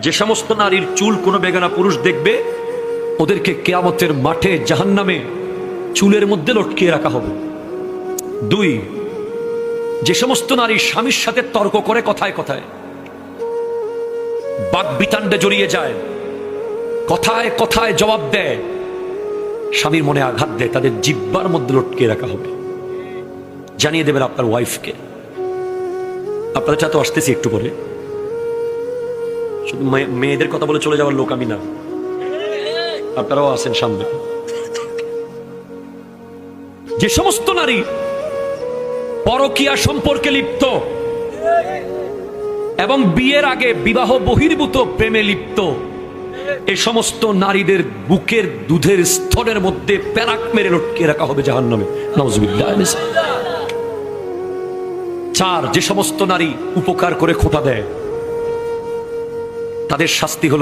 যে সমস্ত নারীর চুল কোনো বেগানা পুরুষ দেখবে, ওদেরকে কিয়ামতের মাঠে জাহান্নামে চুলের মধ্যে লটকিয়ে রাখা হবে। 2, যে সমস্ত নারী স্বামীর সাথে তর্ক করে কথায় কথায়, বাকবিতান্ডে জড়িয়ে যায়, কথায় কথায় জবাব দেয়, স্বামীর মনে আঘাত দেয়, তাদের জিহ্বার মধ্যে লটকিয়ে রাখা হবে। জানিয়ে দেবেন আপনার ওয়াইফকে। আপনাদের সাথে আসতেছি একটু পরে। শুধু মেয়েদের কথা বলে চলে যাওয়ার লোক আমি না, আপনারাও আছেন সামনে। যে সমস্ত নারী পরকীয়া সম্পর্কে লিপ্ত এবং বিয়ের আগে বিবাহ বহির্ভূত প্রেমে লিপ্ত, এই সমস্ত নারীদের বুকের দুধের স্তরের মধ্যে প্যারাক মেরে লটকিয়ে রাখা হবে জাহান্নামে। নাউজুবিল্লাহ। 4, যে সমস্ত নারী উপকার করে খোঁটা দেয়, তাদের শাস্তি হলো